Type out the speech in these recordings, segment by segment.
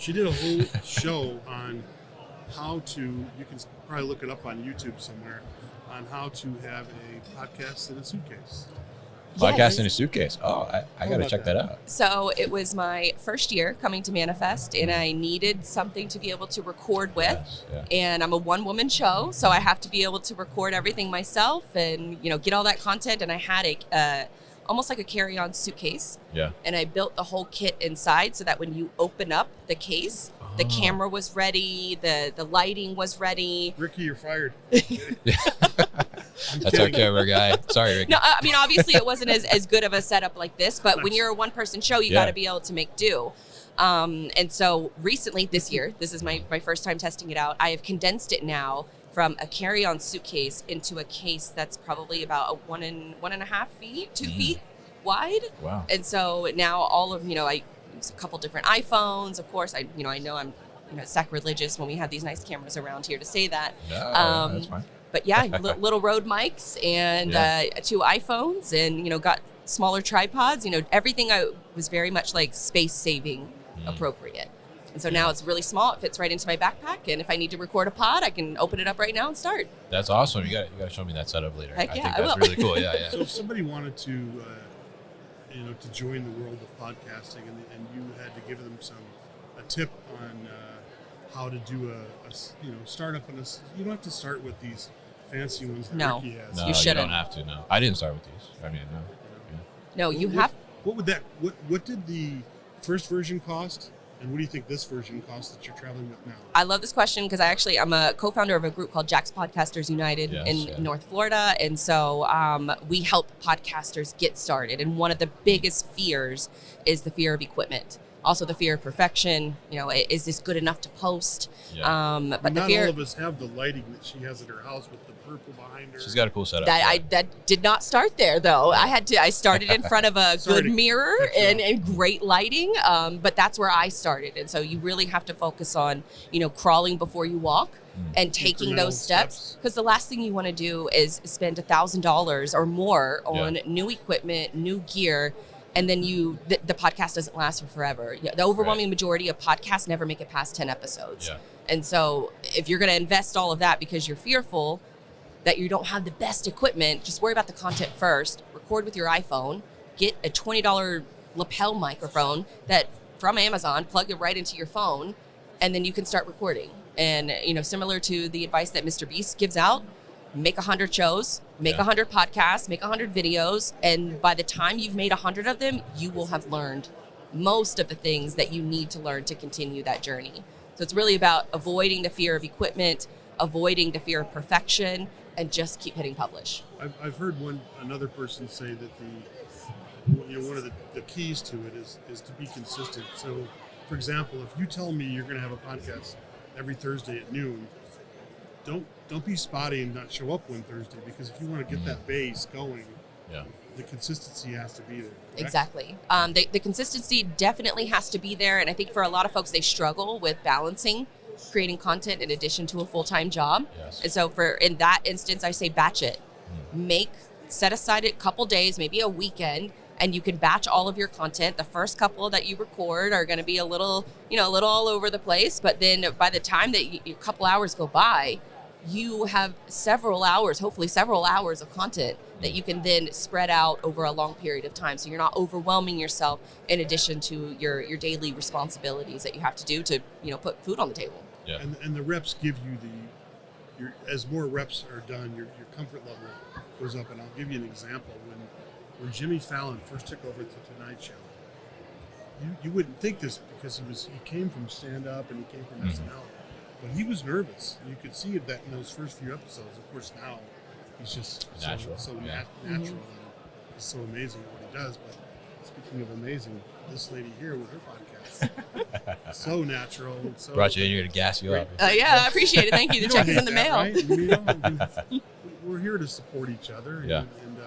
She did a whole show on how to, you can probably look it up on YouTube somewhere, on how to have a podcast in a suitcase. Podcast in a suitcase. Oh, I got to check that out. So it was my first year coming to Manifest, and I needed something to be able to record with. Yes, yeah. And I'm a one-woman show, so I have to be able to record everything myself and, get all that content. And I had a almost like a carry-on suitcase. Yeah. And I built the whole kit inside so that when you open up the case, the camera was ready, the lighting was ready. Ricky, you're fired. That's our camera guy. Sorry, Ricky. No, I mean, obviously it wasn't as good of a setup like this, but when you're a one-person show, you got to be able to make do. And so recently, this year, this is my first time testing it out, I have condensed it now from a carry-on suitcase into a case that's probably about 1.5 feet, 2 feet wide. Wow. And so now all of, I use a couple different iPhones. Of course, I know I'm sacrilegious when we have these nice cameras around here to say that. No, that's fine. But yeah, little Rode mics and 2 iPhones and, got smaller tripods. Everything I was very much like space saving appropriate. And so now it's really small. It fits right into my backpack. And if I need to record a pod, I can open it up right now and start. That's awesome. You got to show me that setup later. Heck I yeah, think I that's will. really cool. Yeah. So if somebody wanted to, to join the world of podcasting and you had to give them a tip on how to do a startup, you don't have to start with these fancy ones that No. Ricky has. No, You shouldn't. don't have to. No, I didn't start with these. I mean, no. Yeah. No, you have. What would what did the first version cost? And what do you think this version costs that you're traveling with now? I love this question because I'm a co-founder of a group called Jack's Podcasters United in North Florida. And so we help podcasters get started. And one of the biggest fears is the fear of equipment. Also the fear of perfection. Is this good enough to post? Yeah. But not the fear all of us have the lighting that she has at her house with the purple behind her. She's got a cool setup. that did not start there though. I started in front of a good mirror and great lighting. But that's where I started. And so you really have to focus on, crawling before you walk and taking those steps. Because the last thing you want to do is spend $1,000 or more on new equipment, new gear. And then the podcast doesn't last for forever. The overwhelming majority of podcasts never make it past 10 episodes. Yeah. And so if you're going to invest all of that because you're fearful that you don't have the best equipment, just worry about the content first. Record with your iPhone. Get a $20 lapel microphone from Amazon, plug it right into your phone, and then you can start recording. And, similar to the advice that Mr. Beast gives out, make 100 shows, make 100 podcasts, make 100 videos. And by the time you've made 100 of them, you will have learned most of the things that you need to learn to continue that journey. So it's really about avoiding the fear of equipment, avoiding the fear of perfection, and just keep hitting publish. I've heard another person say that one of the keys to it is to be consistent. So, for example, if you tell me you're going to have a podcast every Thursday at noon, don't be spotty and not show up one Thursday, because if you want to get that base going, the consistency has to be there. Correct? Exactly. The consistency definitely has to be there. And I think for a lot of folks, they struggle with balancing creating content in addition to a full-time job. Yes. And so in that instance, I say batch it. Set aside a couple days, maybe a weekend, and you can batch all of your content. The first couple that you record are going to be a little all over the place. But then by the time that a couple hours go by, you have hopefully several hours of content that you can then spread out over a long period of time. So you're not overwhelming yourself in addition to your daily responsibilities that you have to do to, put food on the table. Yeah. And the reps give you as more reps are done, your comfort level goes up. And I'll give you an example. When Jimmy Fallon first took over the Tonight Show, you wouldn't think this because he came from stand-up and he came from SNL. But he was nervous. You could see that in those first few episodes. Of course, now he's just natural. Natural, and it's so amazing at what he does. But speaking of amazing, this lady here with her podcast, so natural. And so brought you in here to gas you up. Yeah, I appreciate it. Thank you. The check is in the mail. Right? We're here to support each other. Yeah. And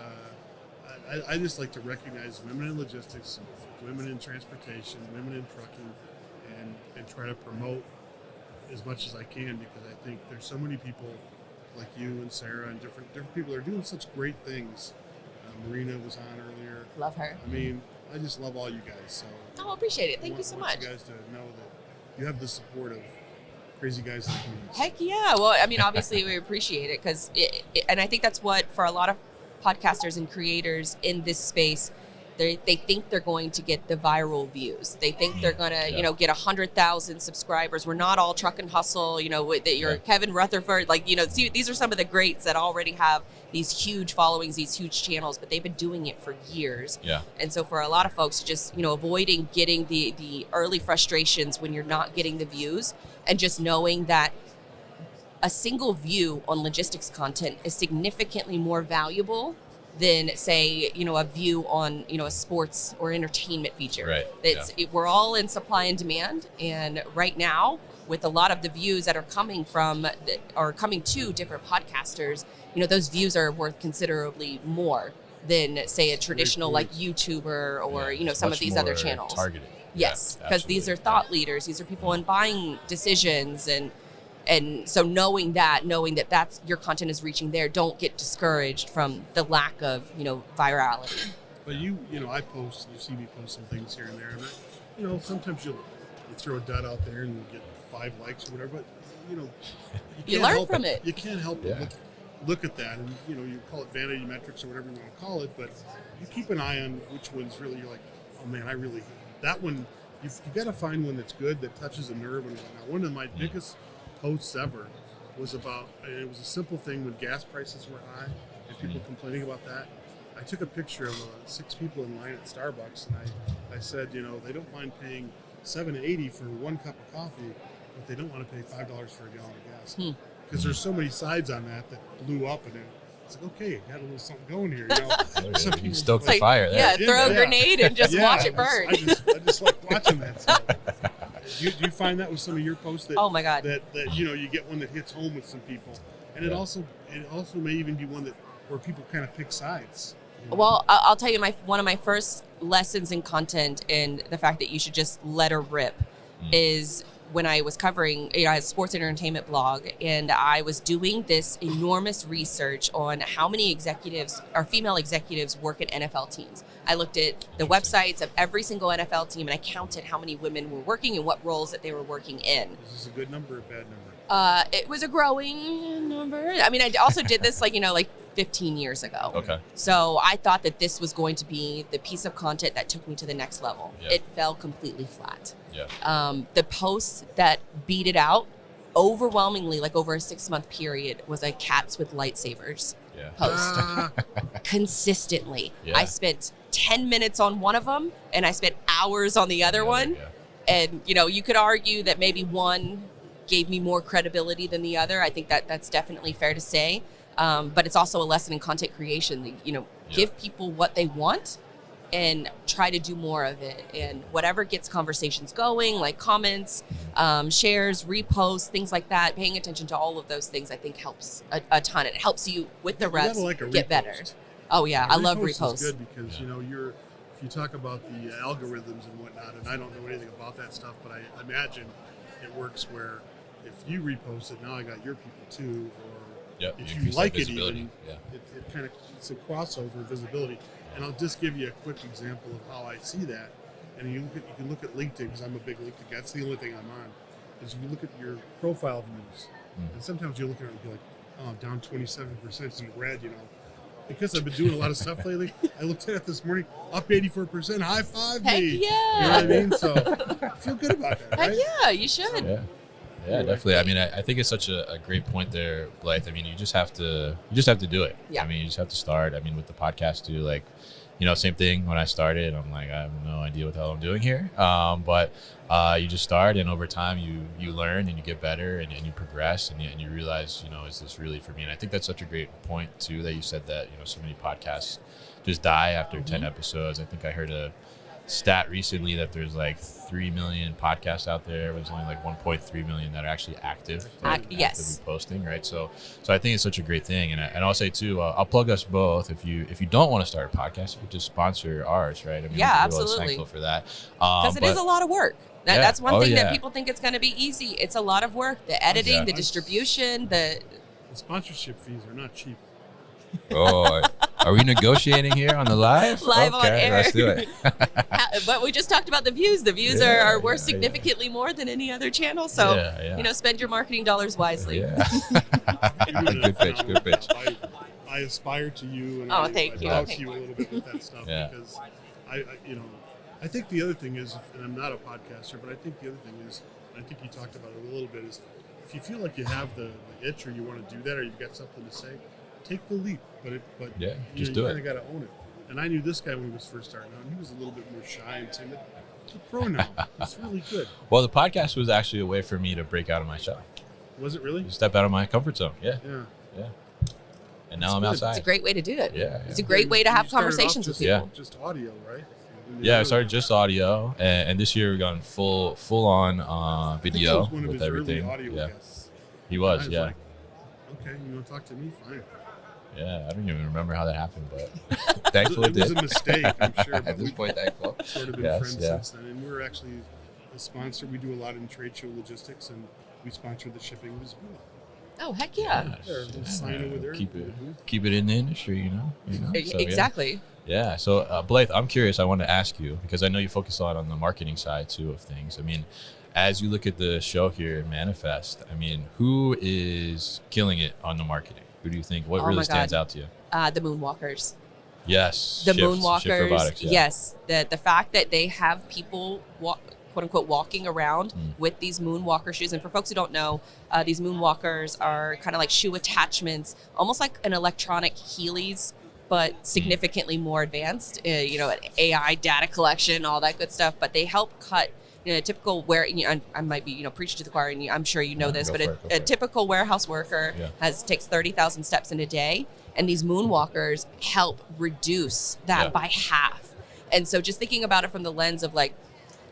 I just like to recognize women in logistics, women in transportation, women in trucking, and try to promote as much as I can, because I think there's so many people like you and Sarah and different people are doing such great things. Marina was on earlier. Love her. I mean, I just love all you guys. So I appreciate it. Thank you so much. I want you guys to know you have the support of crazy guys like me. Heck yeah. Well, I mean, obviously we appreciate it because and I think that's what for a lot of podcasters and creators in this space, they think they're going to get the viral views. They think they're going to, get 100,000 subscribers. We're not all truck and hustle, you're Kevin Rutherford. These are some of the greats that already have these huge followings, these huge channels, but they've been doing it for years. Yeah. And so for a lot of folks, just, avoiding getting the early frustrations when you're not getting the views and just knowing that a single view on logistics content is significantly more valuable than, say, a view on, a sports or entertainment feature. Right. We're all in supply and demand. And right now, with a lot of the views that are coming to different podcasters, those views are worth considerably more than, say, a traditional like YouTuber or, some of these other channels. Targeted. Yes, because these are thought leaders. These are people in buying decisions. And so knowing that that's your content is reaching there, don't get discouraged from the lack of, virality. But you see me post some things here and there, and sometimes you throw a dud out there and you get 5 likes or whatever, but you learn from it. You can't help but look at that, and you call it vanity metrics or whatever you want to call it, but you keep an eye on which ones really you're like, oh man, that one. You got to find one that's good, that touches a nerve and whatnot. One of my biggest posts ever was it was a simple thing when gas prices were high and people complaining about that. I took a picture of 6 people in line at Starbucks, and I said, they don't mind paying $7.80 for 1 cup of coffee, but they don't want to pay $5 for a gallon of gas. Because there's so many sides on that blew up, and it's like, okay, got a little something going here. Some You people stoke the fire there. Throw a grenade and just watch it burn. I just like watching that. So. Do you find that with some of your posts that oh my God, that you get one that hits home with some people, and it also may even be one where people kind of pick sides. Well, I'll tell you, one of my first lessons in content and the fact that you should just let her rip is when I was covering, I had a sports entertainment blog, and I was doing this enormous research on how many executives or female executives work at NFL teams. I looked at the websites of every single NFL team, and I counted how many women were working and what roles that they were working in. Is this a good number or a bad number? It was a growing number. I mean, I also did this like 15 years ago. Okay. So I thought that this was going to be the piece of content that took me to the next level. Yeah. It fell completely flat. Yeah. The posts that beat it out overwhelmingly, like over a 6-month period, was a cats with lightsabers post. Consistently. Yeah. I spent 10 minutes on one of them, and I spent hours on the other one. Yeah. And, you could argue that maybe one gave me more credibility than the other. I think that's definitely fair to say. But it's also a lesson in content creation. Give people what they want and try to do more of it. And whatever gets conversations going, like comments, shares, reposts, things like that, paying attention to all of those things, I think helps a ton. It helps you with the reps get better. Oh yeah, I love reposts. Is good because if you talk about the algorithms and whatnot, and I don't know anything about that stuff, but I imagine it works where if you repost it, now I got your people too, or if you like it even, it kind of, it's a crossover visibility. And I'll just give you a quick example of how I see that. And you can look at LinkedIn, because I'm a big LinkedIn guy. That's the only thing I'm on. Is you look at your profile views, and sometimes you look at it and be like, oh, down 27% in red, Because I've been doing a lot of stuff lately, I looked at it this morning, up 84%, high five me. Heck yeah. You know what I mean? So I feel good about that, right? Heck yeah, you should. Yeah, definitely. I mean, I think it's such a great point there, Blythe. I mean, you just have to do it. Yeah. I mean, you just have to start. I mean, with the podcast too, like, same thing when I started. I'm like, I have no idea what the hell I'm doing here. But you just start, and over time you learn and you get better and you progress and you realize, is this really for me? And I think that's such a great point too, that you said that, so many podcasts just die after 10 episodes. I think I heard a stat recently that there's like 3 million podcasts out there, but there's only like 1.3 million that are actually active. Yes. Actively posting, right? So I think it's such a great thing. And I'll say too, I'll plug us both. If you don't want to start a podcast, you could just sponsor ours, right? I mean, absolutely. Thankful for that. Because it is a lot of work. That's one thing that people think it's going to be easy. It's a lot of work. The editing, the distribution, the sponsorship fees are not cheap. Oh, Are we negotiating here on the live? Live on air. Let's do it. But we just talked about the views. The views are worth significantly more than any other channel. So, spend your marketing dollars wisely. Yeah. Good pitch. Good pitch. I aspire to you, and thank you. I talk to you a little bit with that stuff Yeah. because I think the other thing is, and I'm not a podcaster, but I think the other thing is, I think you talked about it a little bit, is if you feel like you have the itch or you want to do that or you've got something to say, take the leap. But just do you it. kind of got to own it. And I knew this guy when he was first starting out, and he was a little bit more shy and timid. He's a pro now. It's really good. Well, the podcast was actually a way for me to break out of my shell. Was it really? Step out of my comfort zone. Yeah. And now I'm good. outside. It's a great way to do it. Yeah. It's a great way to have conversations with people. Just audio, right? Yeah, I started just audio, and this year we've gone full on video one of with his everything. Early audio Yeah, guests. he was. I Yeah, like, okay, you want to talk to me? Fine. yeah. I don't even remember how that happened, but thankful it It was did. a mistake, I'm sure. But At this we've point, thankful. sort of been Yes, friends yeah. since then, and we're actually a sponsor. We do a lot in trade show logistics, and we sponsor the shipping of his booth. Oh, heck yeah. There, little sign over there. Keep it in the industry, you know. So, Exactly. Yeah. So, Blythe, I'm curious. I want to ask you because I know you focus a lot on the marketing side too of things. I mean, as you look at the show here, Manifest. I mean, who is killing it on the marketing? Who do you think? What really stands out to you? The Moonwalkers. Yes. The Shift Moonwalkers. Robotics, yeah. Yes. The fact that they have people quote unquote walking around with these Moonwalker shoes. And for folks who don't know, these Moonwalkers are kind of like shoe attachments, almost like an electronic Heelys, but significantly more advanced. AI data collection, all that good stuff. But they help cut. A typical I might be preaching to the choir, and I'm sure you know this, but a typical warehouse worker takes 30,000 steps in a day, and these Moonwalkers help reduce that by half. And so just thinking about it from the lens of like,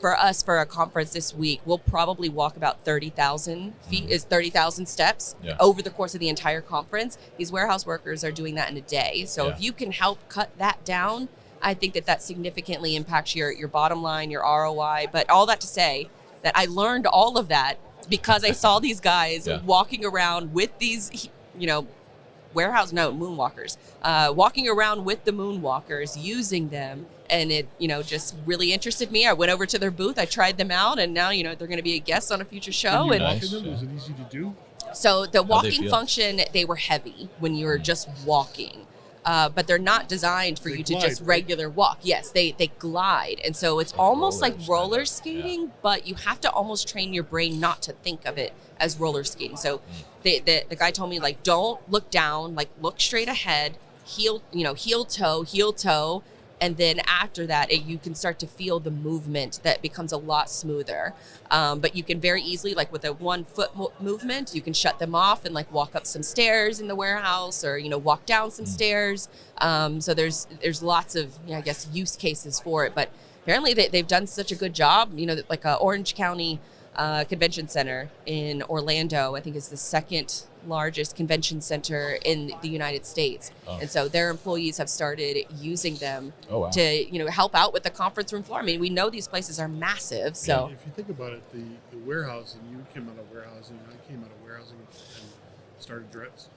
for us, for a conference this week, we'll probably walk about 30,000 feet, is 30,000 steps over the course of the entire conference. These warehouse workers are doing that in a day. So if you can help cut that down, I think that significantly impacts your bottom line, your ROI. But all that to say that I learned all of that because I saw these guys walking around with these, Moonwalkers, walking around with the Moonwalkers, using them. And it, just really interested me. I went over to their booth. I tried them out. And now, they're going to be a guest on a future show. Did you walk in them? Was it easy to do? So the walking function, they were heavy when you were just walking. But they're not designed for you to just regular walk. Yes, they glide. And so it's almost like roller skating, but you have to almost train your brain not to think of it as roller skating. So the guy told me, like, don't look down, like look straight ahead, heel toe. And then after that, you can start to feel the movement that becomes a lot smoother. But you can very easily, like with a 1 foot movement, you can shut them off and like walk up some stairs in the warehouse or, walk down some stairs. So there's lots of, use cases for it. But apparently they've done such a good job, like Orange County Convention Center in Orlando, I think is the second largest convention center in the United States. And so their employees have started using them to, help out with the conference room floor. I mean, we know these places are massive. So if you think about it, the warehousing, you came out of warehousing, and I came out of warehousing and started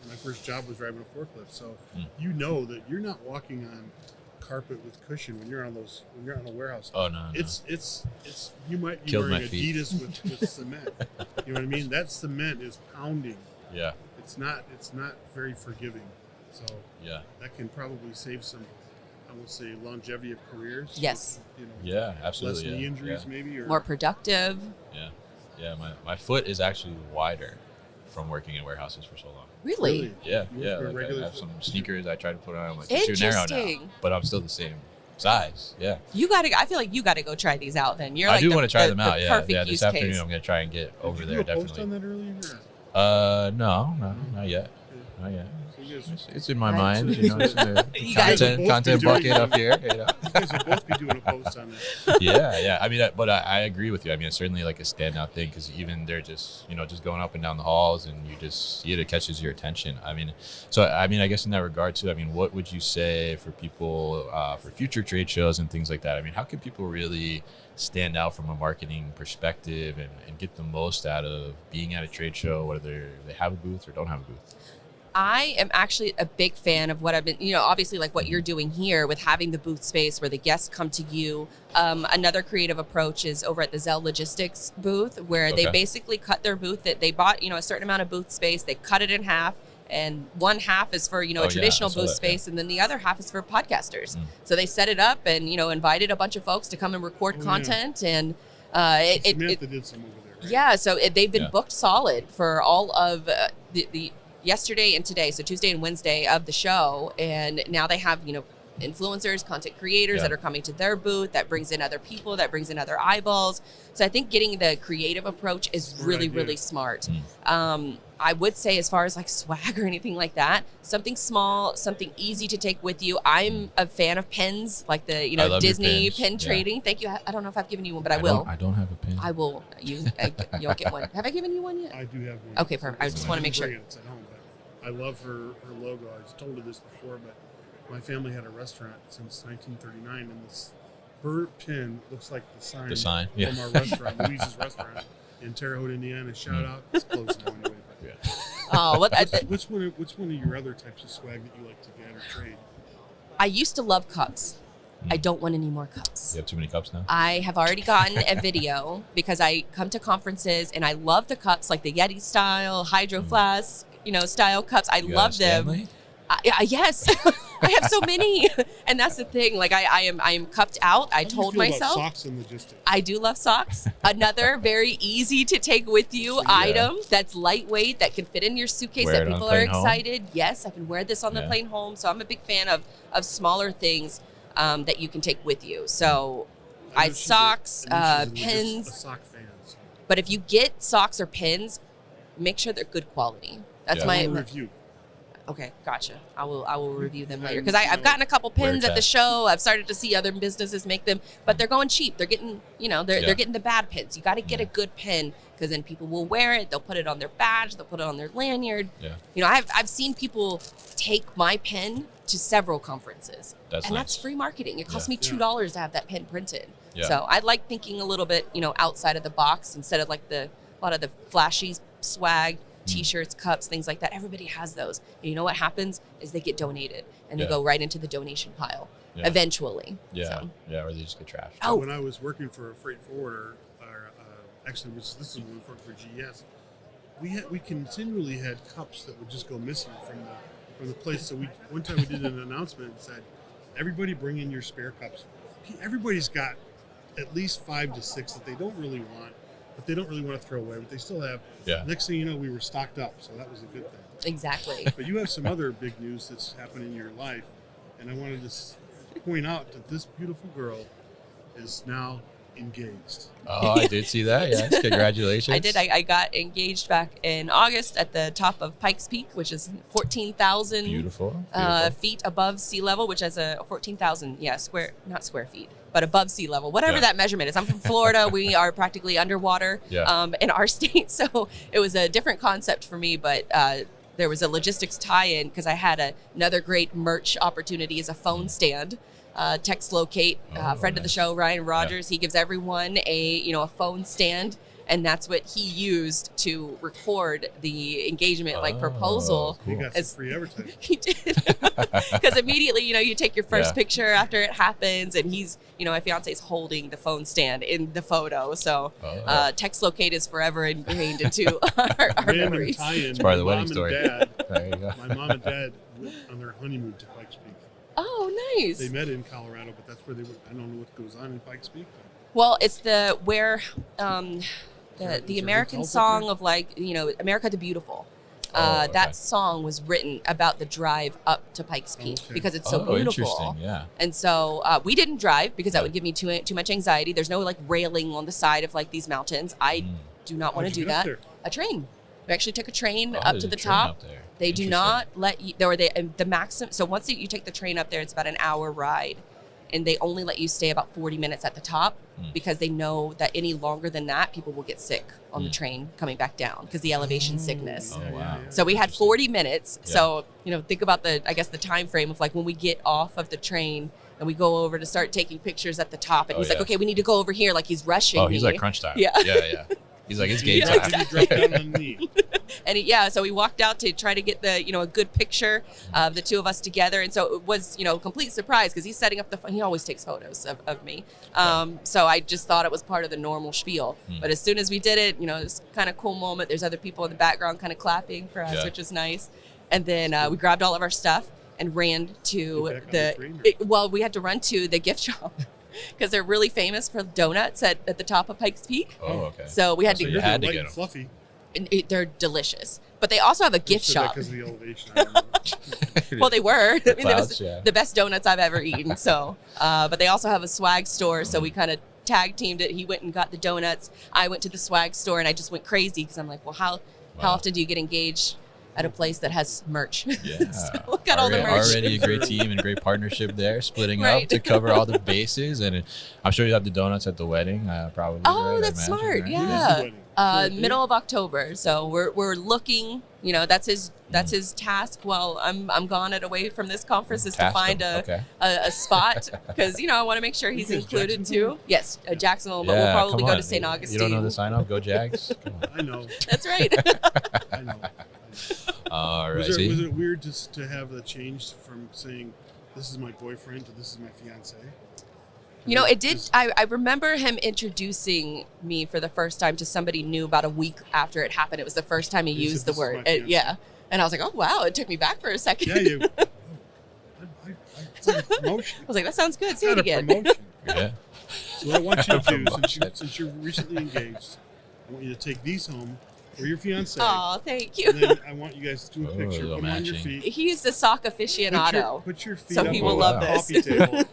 my first job was driving a forklift. So you know that you're not walking on carpet with cushion when you're on a warehouse. Oh no. It's you might be Killed wearing my Adidas with cement. You know what I mean? That cement is pounding. Yeah. It's not very forgiving. So that can probably save some, I would say, longevity of careers. Yes. Yeah, absolutely. Less knee injuries maybe, or more productive. Yeah. My foot is actually wider from working in warehouses for so long. Really? Yeah. Like I have some sneakers I try to put on, like too narrow now, but I'm still the same size. Yeah. I feel like you gotta go try these out. Then you're. I like do want to try them out. Yeah. This afternoon case. I'm gonna try and get over there. Did you do a definitely. post on that earlier? No, not yet. Not yet. So It's in my mind. It's in the You guys content bucket up here. you guys will both be doing a post on that. Yeah. I mean, but I agree with you. I mean, it's certainly like a standout thing because even they're just going up and down the halls and you just see it catches your attention. I mean, I guess in that regard too, I mean, what would you say for people for future trade shows and things like that? I mean, how can people really stand out from a marketing perspective and get the most out of being at a trade show, whether they have a booth or don't have a booth? I am actually a big fan of what I've been, obviously like what you're doing here with having the booth space where the guests come to you. Another creative approach is over at the Zell Logistics booth, where they basically cut their booth that they bought, a certain amount of booth space. They cut it in half, and one half is for, a traditional booth space, and then the other half is for podcasters. So they set it up and, invited a bunch of folks to come and record content. And Samantha did some over there, right? Yeah, so they've been booked solid for all of the yesterday and today, so Tuesday and Wednesday of the show, and now they have influencers, content creators that are coming to their booth. That brings in other people, that brings in other eyeballs. So I think getting the creative approach is really smart. I would say, as far as like swag or anything like that, something small, something easy to take with you. I'm a fan of pens, like the Disney pen trading. Thank you. I don't know if I've given you one, but I will. I don't have a pen. I will. You'll get one. Have I given you one yet? I do have one. Okay, perfect. I just want to make sure. It's at home, but I love her logo. I've told her this before, but my family had a restaurant since 1939, and her pin looks like the sign from our restaurant, Louise's Restaurant in Terre Haute, Indiana. Shout out. It's closed now anyway. Oh, What's one of your other types of swag that you like to get or trade? I used to love cups. I don't want any more cups. You have too many cups now? I have already gotten a video because I come to conferences and I love the cups, like the Yeti style, Hydro Flask, style cups. I love them. Stanley? Yes, I have so many, and that's the thing. Like I am cupped out. I told myself. About socks and logistics? I do love socks. Another very easy to take with you item that's lightweight, that can fit in your suitcase. Wear that people are excited. Yes, I can wear this on the plane home. So I'm a big fan of smaller things that you can take with you. So socks, pins. A sock fan. So. But if you get socks or pins, make sure they're good quality. That's my review. Okay, gotcha. I will review them later, because I've gotten a couple pins at the show. I've started to see other businesses make them, but they're going cheap. They're getting, they're getting the bad pins. You got to get a good pin, because then people will wear it. They'll put it on their badge. They'll put it on their lanyard. Yeah. I've seen people take my pen to several conferences, that's free marketing. It cost me $2 to have that pen printed. Yeah. So I like thinking a little bit, outside of the box, instead of like a lot of the flashy swag. T-shirts, cups, things like that. Everybody has those. And you know what happens is they get donated, and they go right into the donation pile eventually. Yeah, or they just get trashed. Oh, when I was working for a freight forwarder, actually, this is when we worked for GS, we continually had cups that would just go missing from the place. So one time we did an announcement and said, everybody bring in your spare cups. Everybody's got at least 5 to 6 that they don't really want, but they don't really want to throw away, but they still have. Yeah. Next thing you know, we were stocked up, so that was a good thing. Exactly. But you have some other big news that's happened in your life, and I wanted to point out that this beautiful girl is now engaged. Oh, I did see that. Yes, congratulations. I did. I got engaged back in August at the top of Pikes Peak, which is 14,000 beautiful. Feet above sea level, which has a 14,000 not square feet, but above sea level, whatever that measurement is. I'm from Florida. We are practically underwater in our state, so it was a different concept for me, but there was a logistics tie-in, because I had another great merch opportunity as a phone stand. Text Locate, friend of the show, Ryan Rogers. He gives everyone a phone stand, and that's what he used to record the engagement proposal. Cool. You got some free advertising. He did, because immediately you take your first picture after it happens, and he's my fiance's holding the phone stand in the photo. So Text Locate is forever ingrained into our memories. It's part of the wedding story. There you go. My mom and dad went on their honeymoon to Pikes Peak. Oh, nice. They met in Colorado, but that's where they went. I don't know what goes on in Pikes Peak. Well, it's the American song of America the Beautiful. That song was written about the drive up to Pikes Peak because it's so beautiful. Interesting, yeah. And so we didn't drive because that would give me too much anxiety. There's no railing on the side of these mountains. I do not want to do that. A train. We actually took a train up to the top. They do not let you, the maximum. So once you take the train up there, it's about an hour ride, and they only let you stay about 40 minutes at the top because they know that any longer than that, people will get sick on the train coming back down because the elevation sickness. Oh, wow. So we had 40 minutes. Yeah. So, think about the time frame of when we get off of the train and we go over to start taking pictures at the top, and he's like, okay, we need to go over here. He's rushing me. He's like crunch time. Yeah. Yeah. He's like, it's game time. Did you drop down on the knee? And so we walked out to try to get the, a good picture of the two of us together. And so it was, a complete surprise because he's setting up he always takes photos of me. So I just thought it was part of the normal spiel. But as soon as we did it, it was kind of cool moment. There's other people in the background kind of clapping for us, which was nice. And then we grabbed all of our stuff and ran to we had to run to the gift shop. Because they're really famous for donuts at the top of Pikes Peak. Oh, okay. So we had to. You had to light get and them. Fluffy. And they're delicious, but they also have a gift shop. Because of the elevation. I don't know. Well, they were. The clouds, the best donuts I've ever eaten. So, but they also have a swag store. So we kind of tag teamed it. He went and got the donuts. I went to the swag store, and I just went crazy because I'm like, well, how often do you get engaged at a place that has merch? Yeah. So look at all the merch. Already a great team and great partnership there, splitting up to cover all the bases. And I'm sure you have the donuts at the wedding, probably. Oh, right? that's smart. Right? Yeah. Middle of October. So we're looking, that's his task while I'm gone away from this conference is to find a spot because, I want to make sure he's included too. Yes, Jacksonville, but we'll probably go to St. Augustine. You don't know the sign up? Go Jags. Come on. I know. That's right. I know. All right. Was it weird to have the change from saying this is my boyfriend to this is my fiance? It did. I remember him introducing me for the first time to somebody new about a week after it happened. It was the first time he used the word. And I was like, oh, wow. It took me back for a second. Yeah, it's like a promotion. I was like, that sounds good. Say it again. Promotion. Yeah. So what I want you to do, since you're recently engaged, I want you to take these home for your fiance. Oh, thank you. And then I want you guys to do a picture. Put them on your feet. He's a sock aficionado. Put your feet so up he on will the love coffee this. table.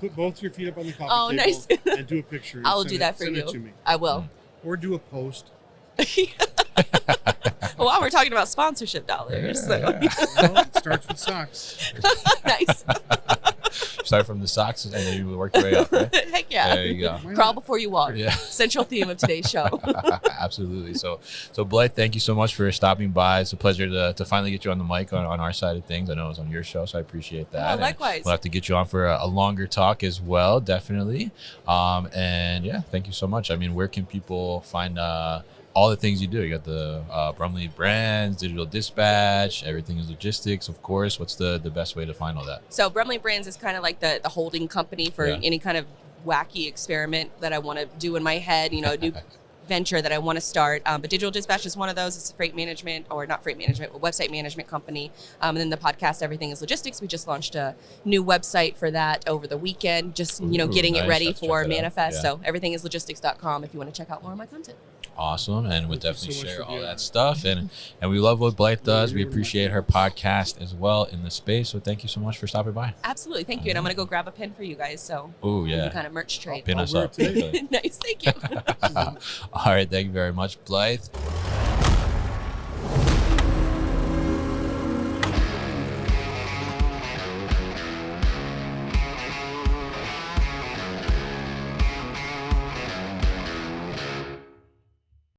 Put both your feet up on the coffee table nice. and do a picture. I'll do that for you. Send it to me. I will. Or do a post. Well, we're talking about sponsorship dollars. So. Well, it starts with socks. Nice. Start from the socks and then you work your way up, right? Heck yeah. There you go. Crawl before you walk. Yeah. Central theme of today's show. Absolutely. So Blythe, thank you so much for stopping by. It's a pleasure to finally get you on the mic on our side of things. I know it was on your show, so I appreciate that. Oh, likewise. And we'll have to get you on for a longer talk as well, definitely. And yeah, thank you so much. I mean, where can people find all the things you do? You got the Brumleve Brands, Digital Dispatch, everything is logistics, of course. What's the best way to find all that? So Brumleve Brands is kind of like the holding company for any kind of wacky experiment that I want to do in my head, a new venture that I want to start. But Digital Dispatch is one of those. It's a freight management, or not freight management, but website management company. And then the podcast, Everything is Logistics. We just launched a new website for that over the weekend, just, getting it ready for Manifest. So everythingislogistics.com if you want to check out more of my content. Awesome. And we'll definitely share all that stuff. And we love what Blythe does. We appreciate her podcast as well in the space. So thank you so much for stopping by. Absolutely. Thank you. And I'm going to go grab a pin for you guys. So we can kind of merch trade. Pin us up. Nice. Thank you. All right. Thank you very much, Blythe.